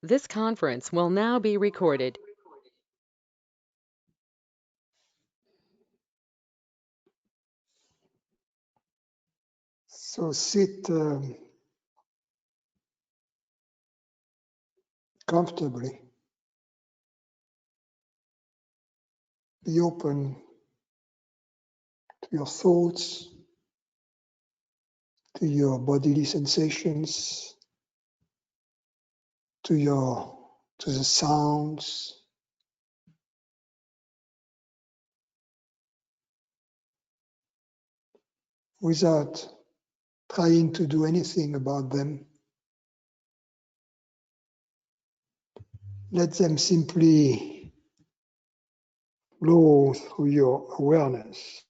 This conference will now be recorded. So sit comfortably. Be open to your thoughts, to your bodily sensations, to the sounds. Without trying to do anything about them. Let them simply flow through your awareness.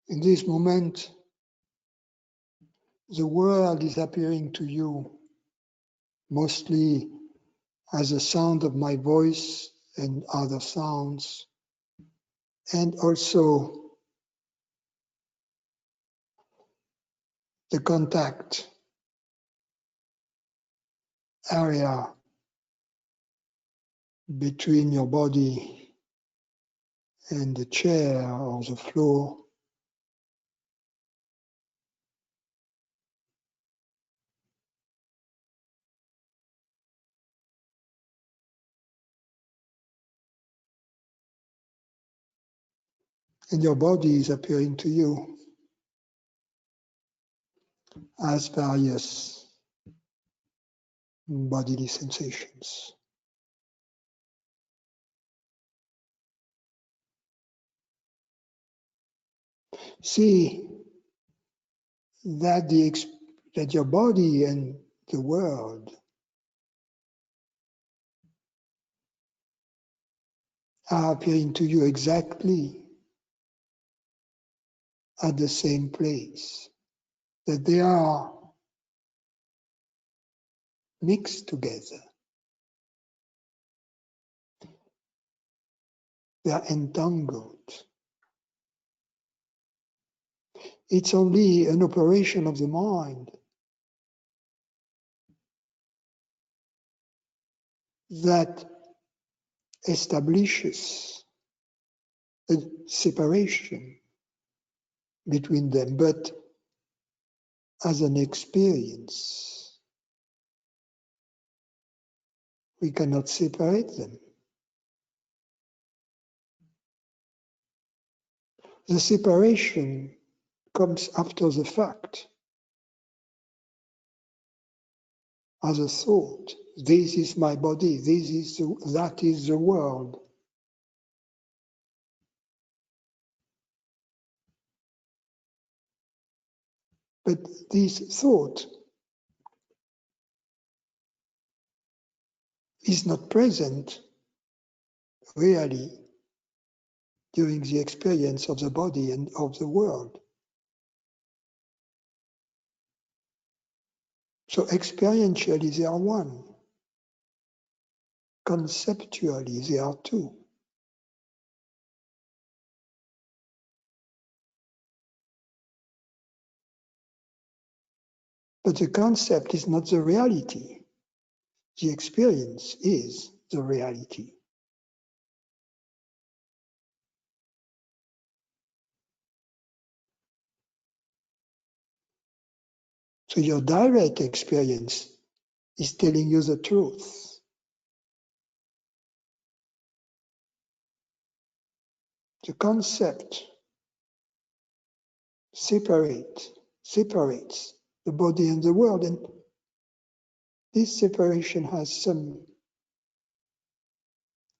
In this moment, the world is appearing to you mostly as a sound of my voice and other sounds, and also the contact area between your body and the chair or the floor. And your body is appearing to you as various bodily sensations. See that that your body and the world are appearing to you exactly at the same place, that they are mixed together, they are entangled. It's only an operation of the mind that establishes a separation between them, but as an experience, we cannot separate them. The separation comes after the fact, as a thought. This is my body, that is the world. But this thought is not present really during the experience of the body and of the world. So experientially they are one. Conceptually they are two. But the concept is not the reality. The experience is the reality. So your direct experience is telling you the truth. The concept separates the body and the world, and this separation has some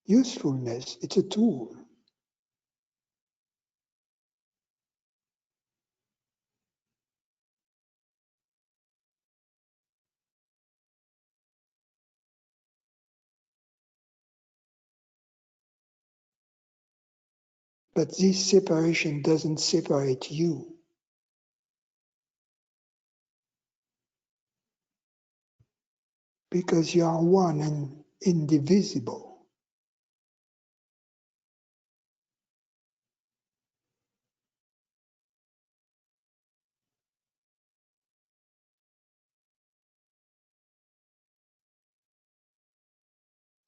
usefulness. It's a tool. But this separation doesn't separate you. Because you are one and indivisible.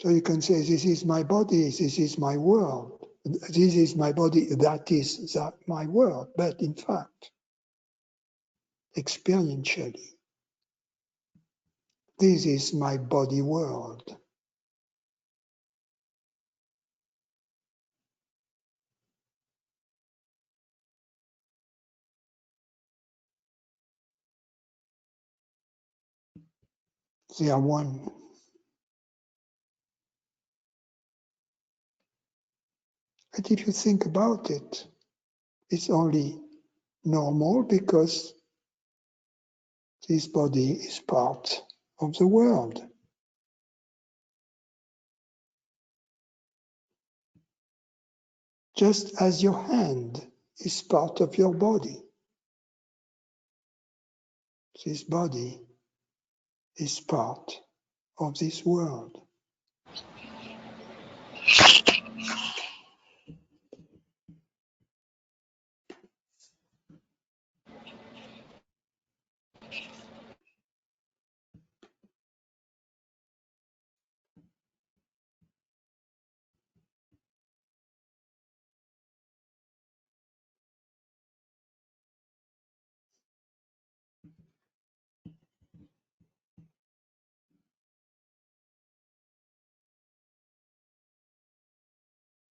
So you can say, this is my body, this is my world. This is my body, that is my world. But in fact, experientially, this is my body world. They are one. But if you think about it, it's only normal because this body is part of the world. Just as your hand is part of your body. This body is part of this world.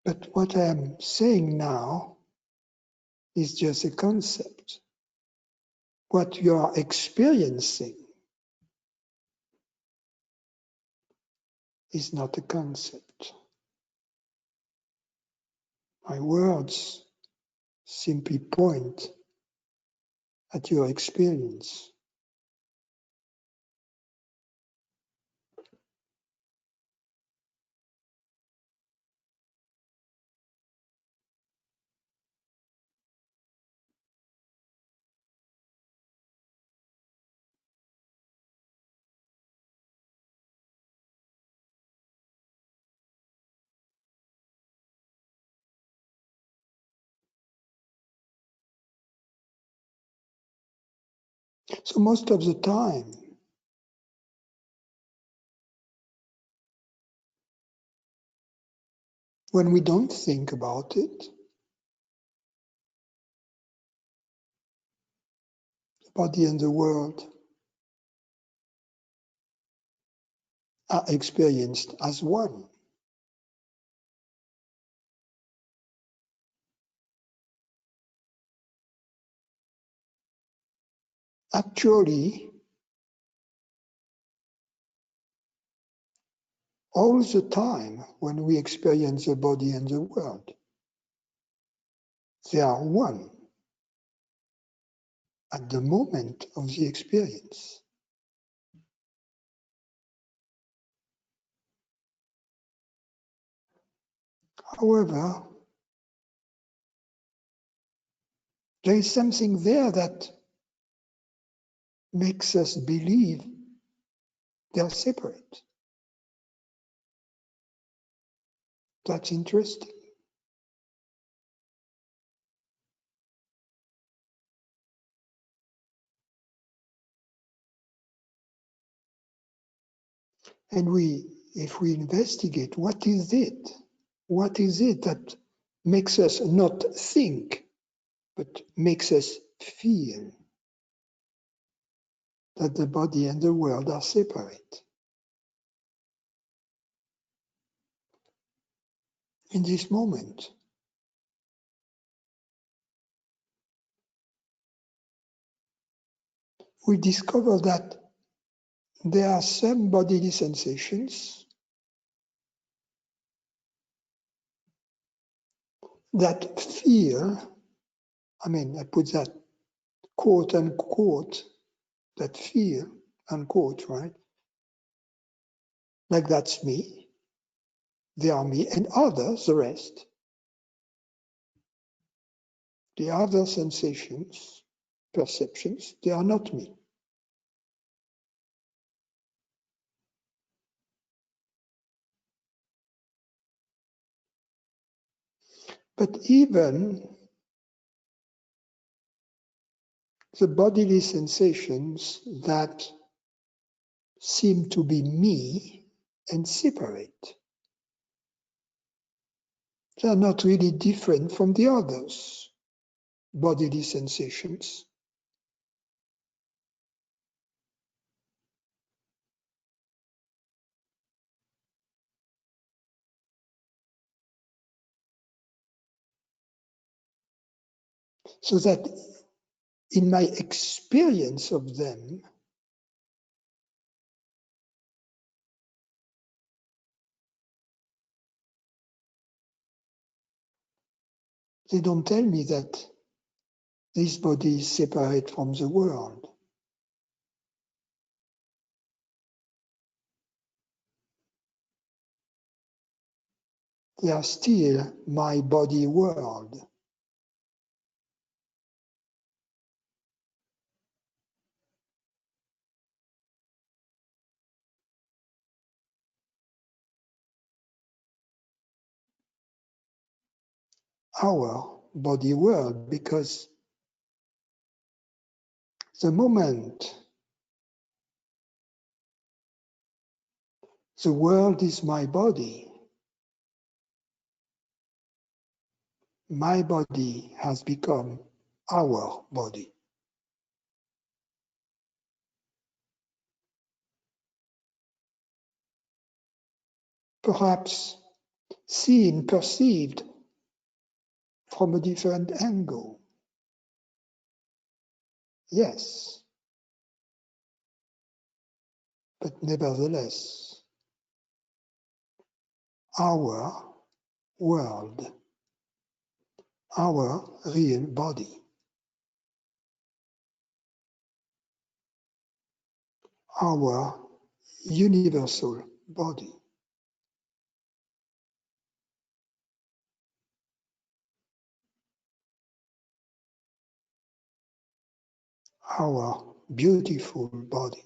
But what I am saying now is just a concept. What you are experiencing is not a concept. My words simply point at your experience. So most of the time, when we don't think about it, the body and the world are experienced as one. Actually, all the time when we experience the body and the world, they are one at the moment of the experience. However, there is something there that makes us believe they are separate. That's interesting. And if we investigate, what is it? What is it that makes us not think, but makes us feel that the body and the world are separate? In this moment, we discover that there are some bodily sensations that feel, I put that quote unquote, that feel, unquote, right? Like that's me, they are me, and others, the rest, The other sensations, perceptions, they are not me. But even the bodily sensations that seem to be me and separate, they are not really different from the others, bodily sensations. So that in my experience of them, they don't tell me that this body is separate from the world. They are still my body world. Our body world, because the moment the world is my body has become our body. Perhaps seen, perceived from a different angle. Yes, but nevertheless, our world, our real body, our universal body. Our beautiful body.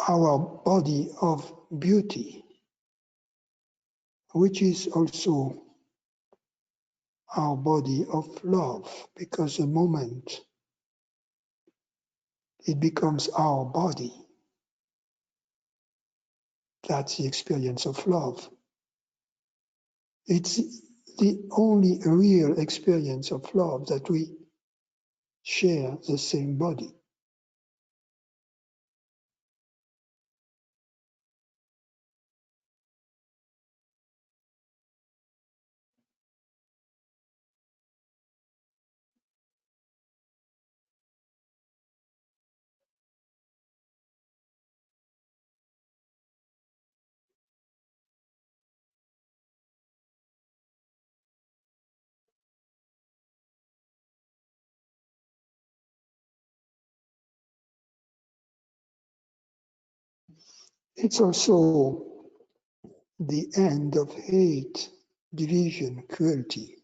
Our body of beauty, which is also our body of love, because the moment it becomes our body, that's the experience of love. It's the only real experience of love, that we share the same body. It's also the end of hate, division, cruelty.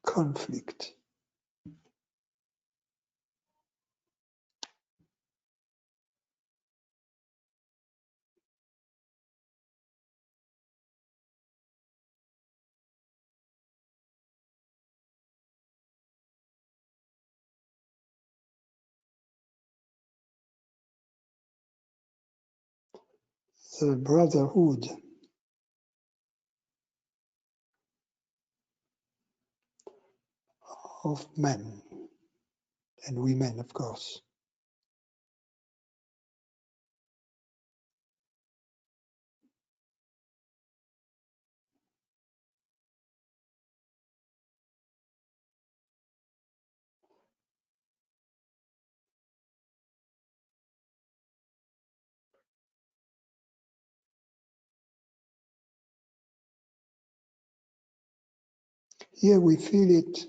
Conflict. The brotherhood of men and women, of course. Here we feel it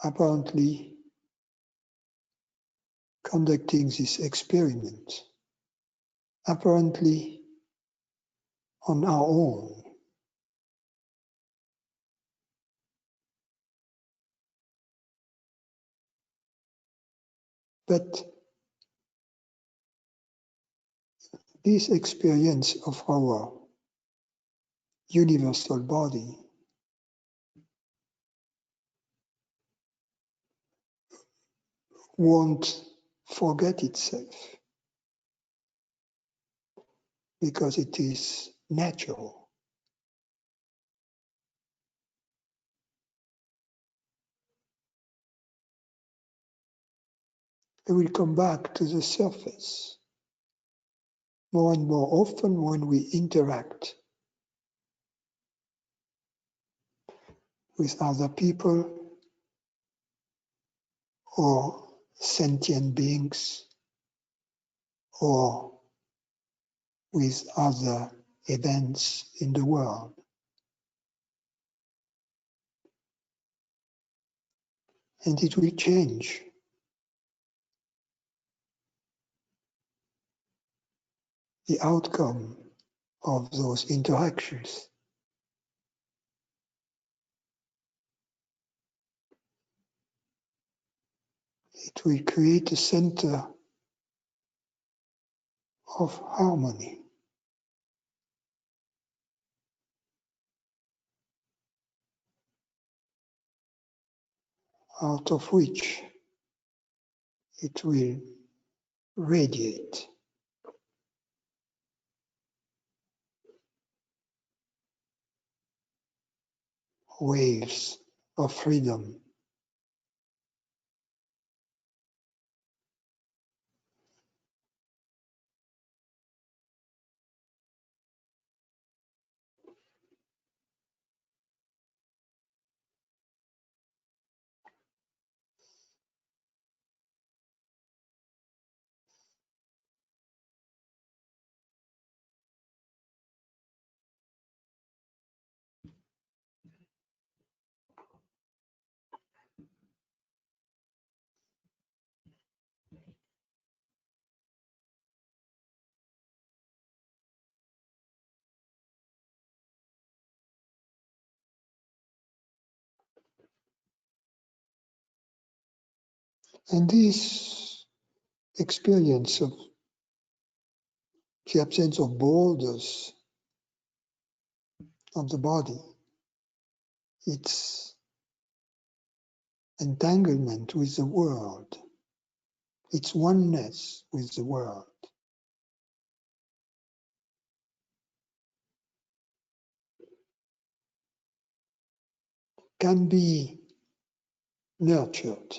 apparently conducting this experiment, apparently on our own. But this experience of our universal body won't forget itself because it is natural. It will come back to the surface more and more often when we interact with other people or sentient beings or with other events in the world. And it will change the outcome of those interactions. It will create a center of harmony, out of which it will radiate waves of freedom. And this experience of the absence of borders of the body, its entanglement with the world, its oneness with the world, can be nurtured.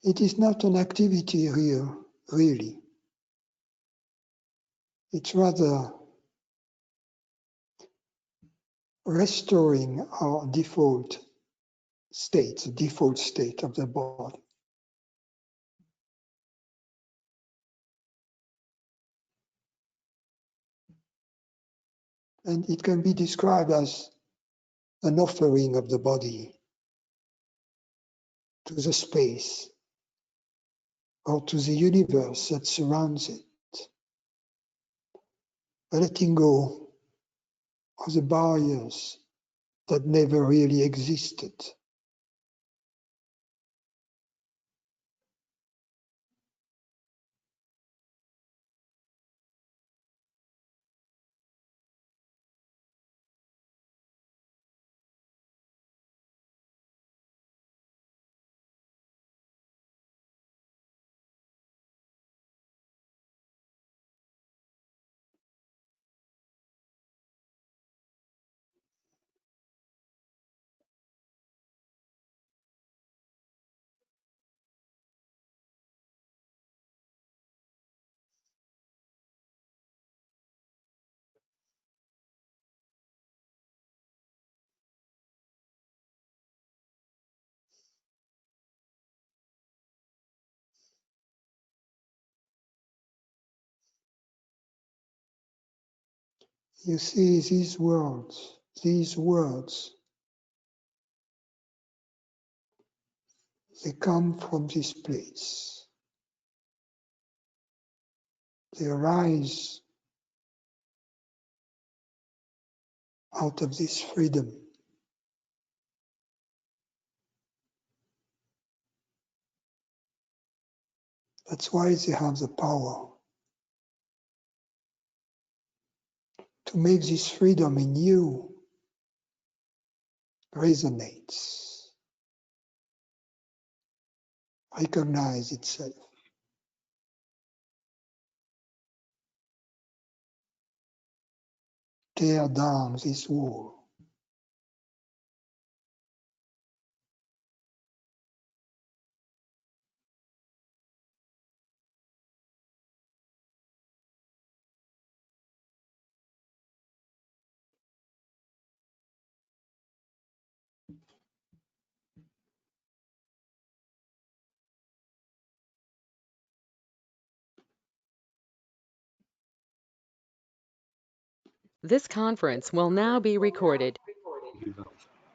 It is not an activity here, really. It's rather restoring our default state, the default state of the body. And it can be described as an offering of the body to the space or to the universe that surrounds it, letting go of the barriers that never really existed. You see, these words, they come from this place. They arise out of this freedom. That's why they have the power to make this freedom in you resonates, recognize itself. Tear down this wall. This conference will now be recorded.